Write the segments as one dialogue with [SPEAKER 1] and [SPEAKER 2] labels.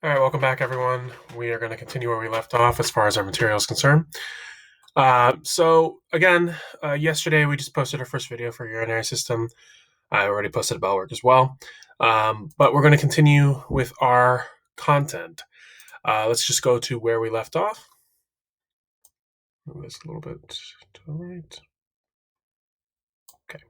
[SPEAKER 1] All right, welcome back, everyone. We are going to continue where we left off as far as our material is concerned. Yesterday we just posted our first video for urinary system. I already posted a bowel work as well. But we're going to continue with our content. Let's just go to where we left off. Move this a little bit to the right. Okay.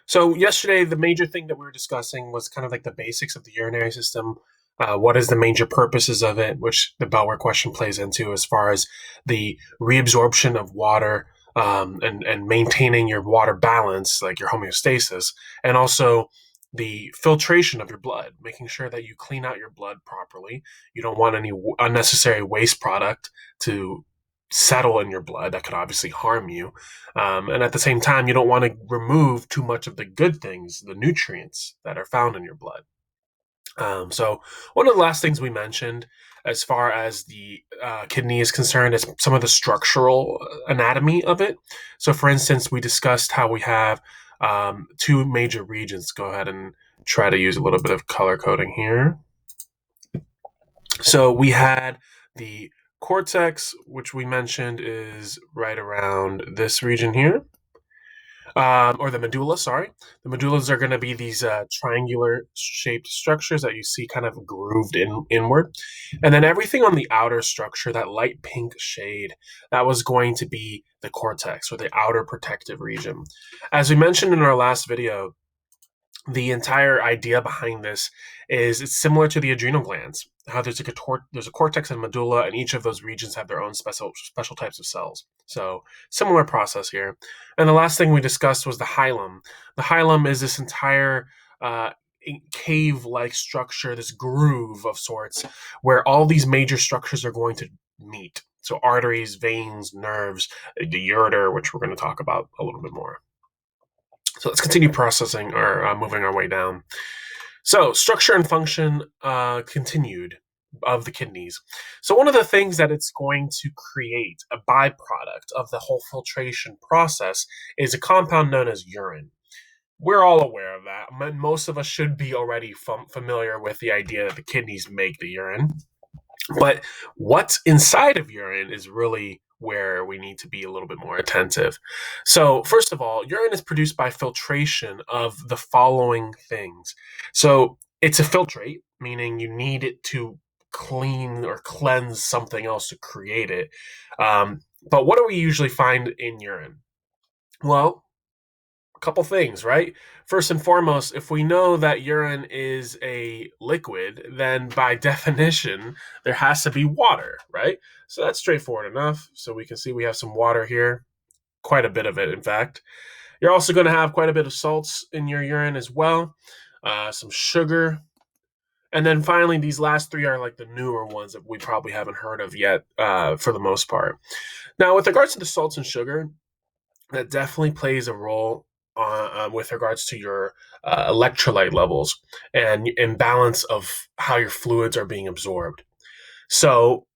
[SPEAKER 1] So yesterday, the major thing that we were discussing was kind of like the basics of the urinary system. What is the major purposes of it, which the bowel work question plays into, as far as the reabsorption of water and maintaining your water balance, like your homeostasis, and also the filtration of your blood, making sure that you clean out your blood properly. You don't want any unnecessary waste product to settle in your blood that could obviously harm you. And at the same time, you don't want to remove too much of the good things, the nutrients that are found in your blood. So one of the last things we mentioned as far as the kidney is concerned is some of the structural anatomy of it. So for instance, we discussed how we have two major regions. Go ahead and try to use a little bit of color coding here. So we had the cortex, which we mentioned is right around this region here. Or the medulla, sorry. The medullas are going to be these triangular shaped structures that you see kind of grooved inward. And then everything on the outer structure, that light pink shade, that was going to be the cortex, or the outer protective region. As we mentioned in our last video, the entire idea behind this is it's similar to the adrenal glands. How there's a cortex and medulla, and each of those regions have their own special types of cells. So similar process here. And the last thing we discussed was the hilum. The hilum is this entire cave-like structure, this groove of sorts, where all these major structures are going to meet. So arteries, veins, nerves, the ureter, which we're going to talk about a little bit more. So let's continue processing or moving our way down. So structure and function continued of the kidneys. So one of the things that it's going to create, a byproduct of the whole filtration process, is a compound known as urine. We're all aware of that. Most of us should be already familiar with the idea that the kidneys make the urine. But what's inside of urine is really where we need to be a little bit more attentive. So first of all, urine is produced by filtration of the following things. So it's a filtrate, meaning you need it to clean or cleanse something else to create it. But what do we usually find in urine? Well, couple things, right? First and foremost, if we know that urine is a liquid, then by definition, there has to be water, right? So that's straightforward enough. So we can see we have some water here, quite a bit of it, in fact. You're also going to have quite a bit of salts in your urine as well, some sugar. And then finally, these last three are like the newer ones that we probably haven't heard of yet for the most part. Now, with regards to the salts and sugar, that definitely plays a role with regards to your electrolyte levels and imbalance of how your fluids are being absorbed. So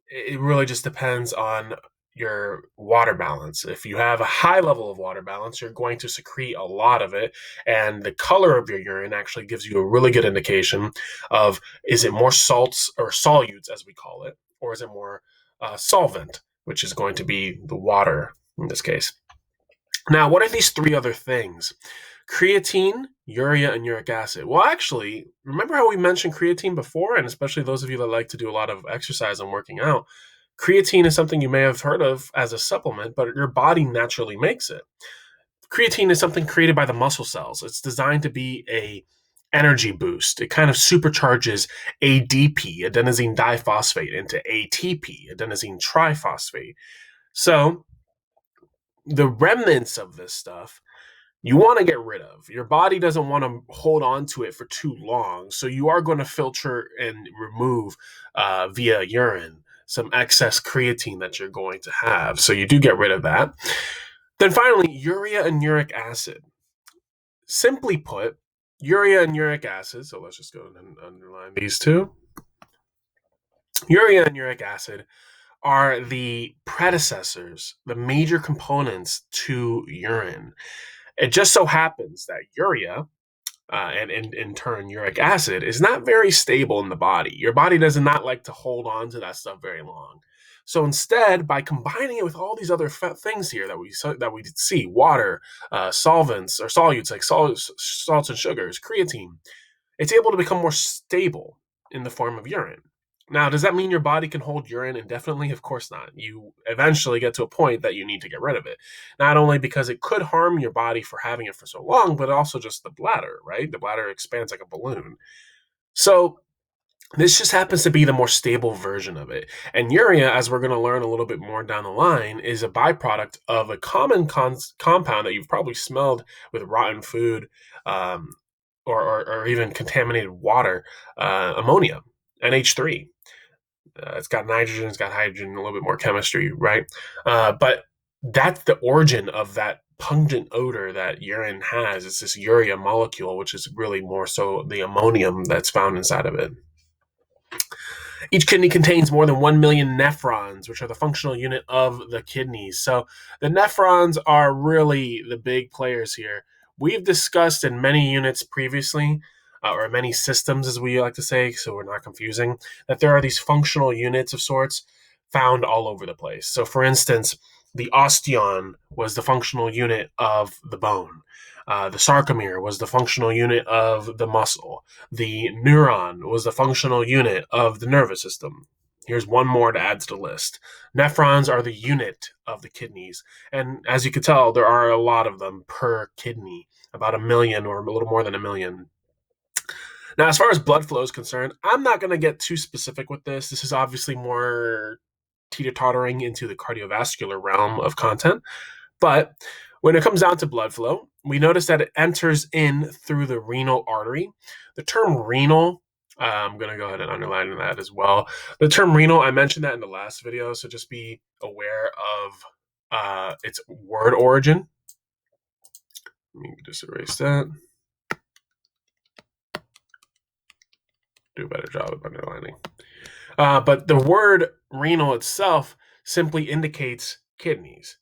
[SPEAKER 1] it really just depends on your water balance. If you have a high level of water balance, you're going to secrete a lot of it, and the color of your urine actually gives you a really good indication of, is it more salts or solutes, as we call it, or is it more solvent, which is going to be the water in this case. Now, what are these three other things? Creatine, urea, and uric acid. Well, actually, remember how we mentioned creatine before? And especially those of you that like to do a lot of exercise and working out, creatine is something you may have heard of as a supplement, but your body naturally makes it. Creatine is something created by the muscle cells. It's designed to be a energy boost. It kind of supercharges ADP, adenosine diphosphate, into ATP, adenosine triphosphate. So the remnants of this stuff you want to get rid of. Your body doesn't want to hold on to it for too long, so you are going to filter and remove via urine some excess creatine that you're going to have. So you do get rid of that. Then finally, urea and uric acid. Simply put, urea and uric acid, so let's just go and underline these two. Urea and uric acid are the predecessors, the major components to urine. It just so happens that urea and in turn uric acid, is not very stable in the body. Your body does not like to hold on to that stuff very long. So instead, by combining it with all these other things here that we see, water, solvents or solutes like salts and sugars, creatine, it's able to become more stable in the form of urine. Now, does that mean your body can hold urine indefinitely? Of course not. You eventually get to a point that you need to get rid of it. Not only because it could harm your body for having it for so long, but also just the bladder, right? The bladder expands like a balloon. So this just happens to be the more stable version of it. And urea, as we're going to learn a little bit more down the line, is a byproduct of a common compound that you've probably smelled with rotten food, um, or even contaminated water, ammonia, NH3. It's got nitrogen, it's got hydrogen, a little bit more chemistry, right? But that's the origin of that pungent odor that urine has. It's this urea molecule, which is really more so the ammonium that's found inside of it. Each kidney contains more than 1 million nephrons, which are the functional unit of the kidneys. So the nephrons are really the big players here. We've discussed in many units previously, or many systems, as we like to say, so we're not confusing, that there are these functional units of sorts found all over the place. So, for instance, the osteon was the functional unit of the bone. The sarcomere was the functional unit of the muscle. The neuron was the functional unit of the nervous system. Here's one more to add to the list. Nephrons are the unit of the kidneys. And as you can tell, there are a lot of them per kidney, about 1 million or a little more than 1 million. Now, as far as blood flow is concerned, I'm not going to get too specific with this. This is obviously more teeter-tottering into the cardiovascular realm of content. But when it comes down to blood flow, we notice that it enters in through the renal artery. The term renal, I'm going to go ahead and underline that as well. The term renal, I mentioned that in the last video, so just be aware of its word origin. Let me just erase that. Do a better job of underlining. But the word renal itself simply indicates kidneys.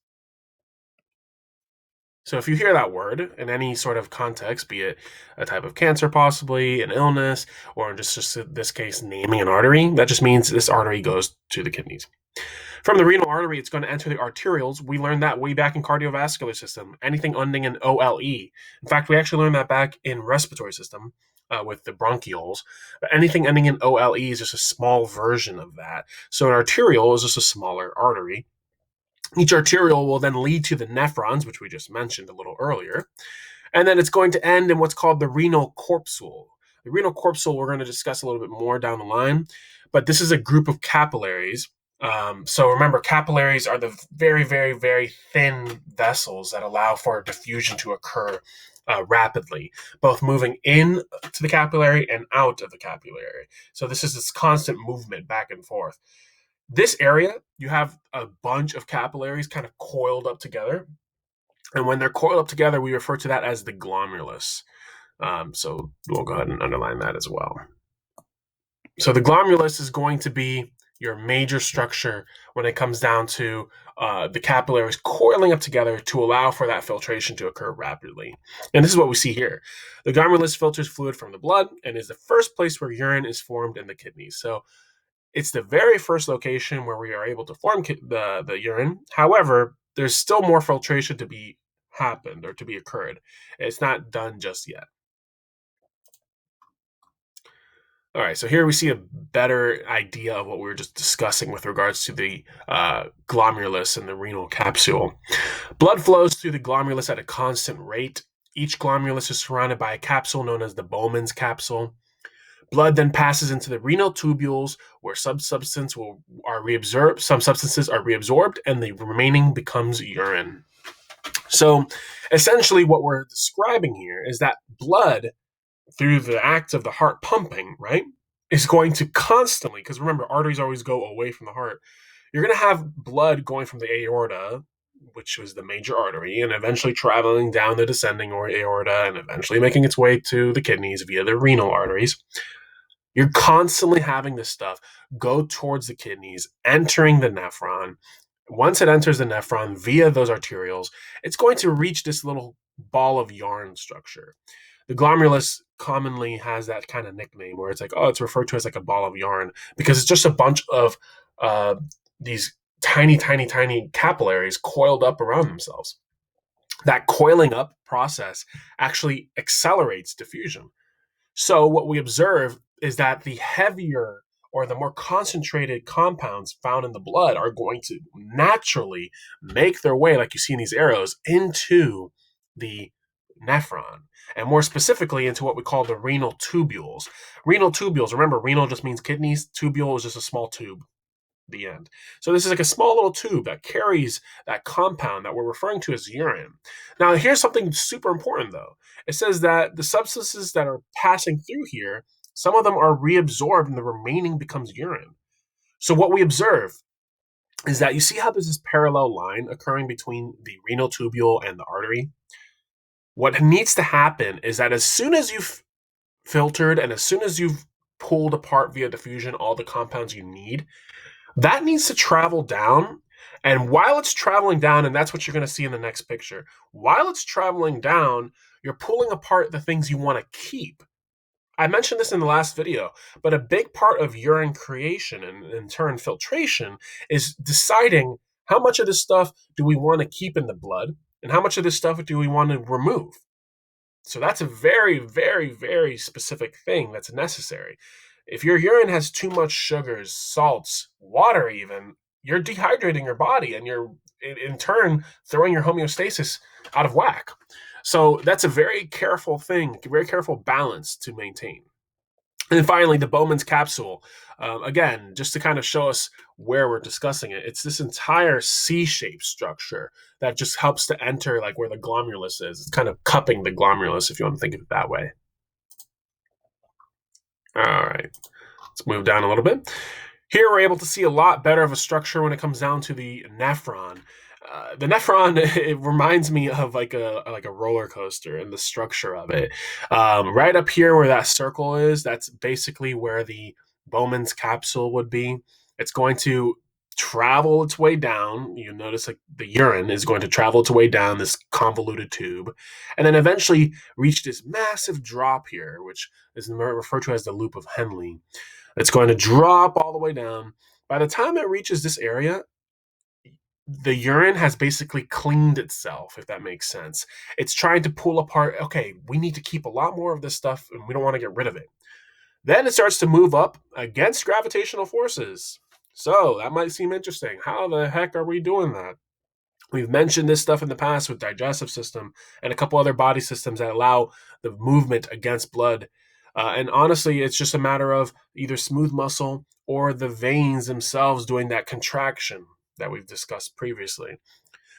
[SPEAKER 1] So if you hear that word in any sort of context, be it a type of cancer possibly, an illness, or just in this case, naming an artery, that just means this artery goes to the kidneys. From the renal artery, it's going to enter the arterioles. We learned that way back in cardiovascular system. Anything ending in OLE. In fact, we actually learned that back in respiratory system with the bronchioles. But anything ending in OLE is just a small version of that. So an arteriole is just a smaller artery. Each arteriole will then lead to the nephrons, which we just mentioned a little earlier. And then it's going to end in what's called the renal corpuscle. The renal corpuscle we're going to discuss a little bit more down the line, but this is a group of capillaries. So remember, capillaries are the very, very, very thin vessels that allow for diffusion to occur rapidly, both moving in to the capillary and out of the capillary. So this is this constant movement back and forth. This area, you have a bunch of capillaries kind of coiled up together. And when they're coiled up together, we refer to that as the glomerulus. So we'll go ahead and underline that as well. So the glomerulus is going to be your major structure when it comes down to the capillaries coiling up together to allow for that filtration to occur rapidly. And this is what we see here. The glomerulus filters fluid from the blood and is the first place where urine is formed in the kidneys. So it's the very first location where we are able to form the urine. However, there's still more filtration to be happened or to be occurred. It's not done just yet. All right, so here we see a better idea of what we were just discussing with regards to the glomerulus and the renal capsule. Blood flows through the glomerulus at a constant rate. Each glomerulus is surrounded by a capsule known as the Bowman's capsule. Blood then passes into the renal tubules, where some substances are reabsorbed, and the remaining becomes urine. So, essentially, what we're describing here is that blood, through the act of the heart pumping, right, is going to constantly, because remember, arteries always go away from the heart. You're going to have blood going from the aorta, which was the major artery, and eventually traveling down the descending aorta and eventually making its way to the kidneys via the renal arteries. You're constantly having this stuff go towards the kidneys, entering the nephron. Once it enters the nephron via those arterioles, it's going to reach this little ball of yarn structure. The glomerulus commonly has that kind of nickname where it's like, oh, it's referred to as like a ball of yarn because it's just a bunch of uh, these tiny, tiny, tiny capillaries coiled up around themselves. That coiling up process actually accelerates diffusion. So what we observe is that the heavier or the more concentrated compounds found in the blood are going to naturally make their way, like you see in these arrows, into the nephron, and more specifically into what we call the renal tubules. Renal tubules, remember, renal just means kidneys, tubule is just a small tube, the end. So this is like a small little tube that carries that compound that we're referring to as urine. Now, here's something super important though. It says that the substances that are passing through here, some of them are reabsorbed and the remaining becomes urine. So what we observe is that you see how there's this parallel line occurring between the renal tubule and the artery. What needs to happen is that as soon as you've filtered and as soon as you've pulled apart via diffusion all the compounds you need, that needs to travel down. And while it's traveling down, and that's what you're going to see in the next picture, while it's traveling down, you're pulling apart the things you want to keep. I mentioned this in the last video, but a big part of urine creation and in turn filtration is deciding how much of this stuff do we want to keep in the blood and how much of this stuff do we want to remove. So that's a very, very, very specific thing that's necessary. If your urine has too much sugars, salts, water even, you're dehydrating your body and you're in turn throwing your homeostasis out of whack. So that's a very careful thing, very careful balance to maintain. And then finally, the Bowman's capsule. Again, just to kind of show us where we're discussing it, it's this entire C-shaped structure that just helps to enter like where the glomerulus is. It's kind of cupping the glomerulus, if you want to think of it that way. All right, let's move down a little bit. Here we're able to see a lot better of a structure when it comes down to the nephron. The nephron, it reminds me of like a roller coaster and the structure of it. Right up here where that circle is, that's basically where the Bowman's capsule would be. It's going to travel its way down. You notice like the urine is going to travel its way down this convoluted tube, and then eventually reach this massive drop here, which is referred to as the loop of Henle. It's going to drop all the way down. By the time it reaches this area, the urine has basically cleaned itself, if that makes sense. It's trying to pull apart, okay, we need to keep a lot more of this stuff and we don't want to get rid of it. Then it starts to move up against gravitational forces. So that might seem interesting. How the heck are we doing that? We've mentioned this stuff in the past with digestive system and a couple other body systems that allow the movement against blood. And honestly, it's just a matter of either smooth muscle or the veins themselves doing that contraction that we've discussed previously.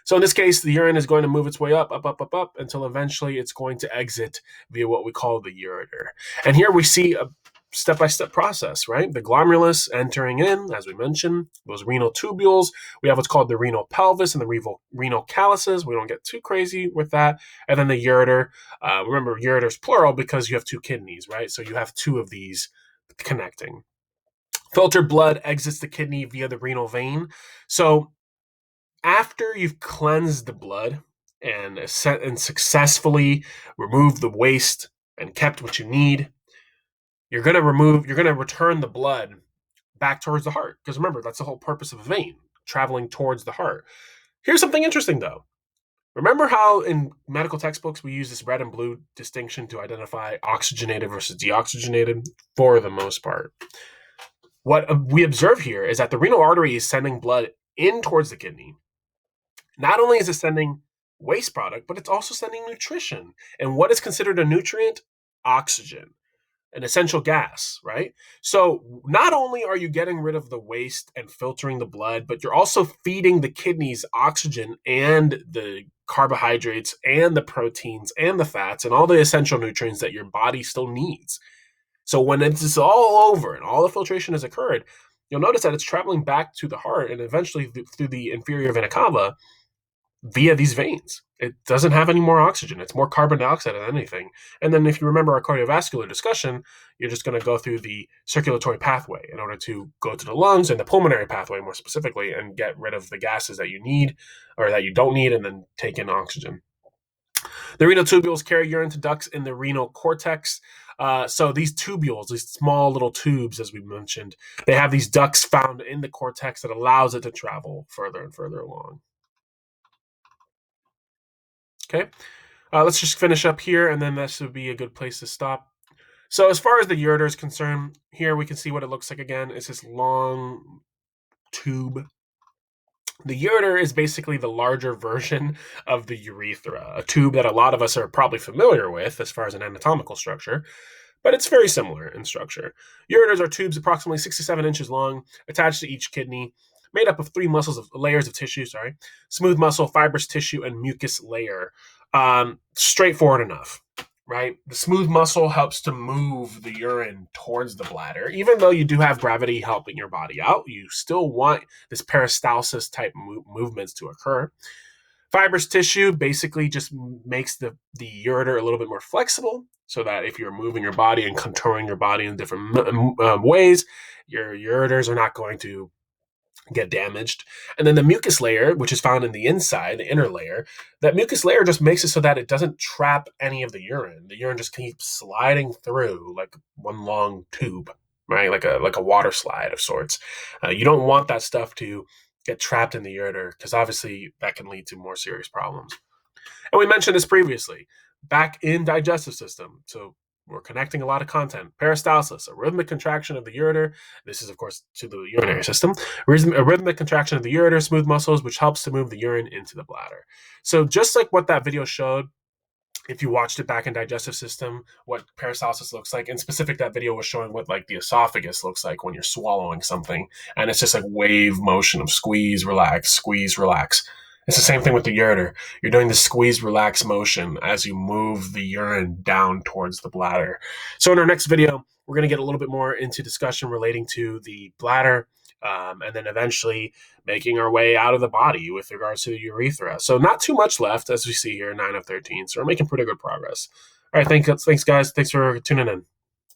[SPEAKER 1] So in this case, the urine is going to move its way up, up, up, up, up, until eventually it's going to exit via what we call the ureter. And here we see a step-by-step process, right? The glomerulus entering in, as we mentioned, those renal tubules. We have what's called the renal pelvis and the renal calyces. We don't get too crazy with that. And then the ureter. Remember, ureters plural because you have two kidneys, right? So you have two of these connecting. Filtered blood exits the kidney via the renal vein. So after you've cleansed the blood and successfully removed the waste and kept what you need, you're going to return the blood back towards the heart. Because remember, that's the whole purpose of a vein, traveling towards the heart. Here's something interesting though. Remember how in medical textbooks we use this red and blue distinction to identify oxygenated versus deoxygenated? For the most part. What we observe here is that the renal artery is sending blood in towards the kidney. Not only is it sending waste product, but it's also sending nutrition. And what is considered a nutrient? Oxygen, an essential gas, right? So not only are you getting rid of the waste and filtering the blood, but you're also feeding the kidneys oxygen and the carbohydrates and the proteins and the fats and all the essential nutrients that your body still needs. So when it's all over and all the filtration has occurred, you'll notice that it's traveling back to the heart and eventually through the inferior vena cava via these veins. It doesn't have any more oxygen. It's more carbon dioxide than anything. And then if you remember our cardiovascular discussion, you're just going to go through the circulatory pathway in order to go to the lungs and the pulmonary pathway more specifically and get rid of the gases that you need or that you don't need and then take in oxygen. The renal tubules carry urine to ducts in the renal cortex. So these tubules, these small little tubes, as we mentioned, they have these ducts found in the cortex that allows it to travel further and further along. Okay, let's just finish up here, and then this would be a good place to stop. So as far as the ureter is concerned, here we can see what it looks like again. It's this long tube. The ureter is basically the larger version of the urethra, a tube that a lot of us are probably familiar with as far as an anatomical structure, but it's very similar in structure. Ureters are tubes approximately 6 to 7 inches long, attached to each kidney, made up of three layers of tissue, smooth muscle, fibrous tissue, and mucus layer. Straightforward enough, right? The smooth muscle helps to move the urine towards the bladder. Even though you do have gravity helping your body out, you still want this peristalsis type movements to occur. Fibrous tissue basically just makes the ureter a little bit more flexible, so that if you're moving your body and contouring your body in different ways, your ureters are not going to get damaged. And then the mucus layer, which is found in the inside, the inner layer, that mucus layer just makes it so that it doesn't trap any of the urine. The urine just keeps sliding through like one long tube, right? Like a water slide of sorts. You don't want that stuff to get trapped in the ureter, because obviously that can lead to more serious problems. And we mentioned this previously, back in digestive system. So we're connecting a lot of content. Peristalsis, a rhythmic contraction of the ureter. This is, of course, to the urinary system. A rhythmic contraction of the ureter, smooth muscles, which helps to move the urine into the bladder. So just like what that video showed, if you watched it back in digestive system, what peristalsis looks like, and specific, that video was showing what like the esophagus looks like when you're swallowing something, and it's just like wave motion of squeeze, relax, squeeze, relax. It's the same thing with the ureter. You're doing the squeeze, relax motion as you move the urine down towards the bladder. So in our next video, we're going to get a little bit more into discussion relating to the bladder, and then eventually making our way out of the body with regards to the urethra. So not too much left, as we see here, 9 of 13. So we're making pretty good progress. All right, thanks guys. Thanks for tuning in.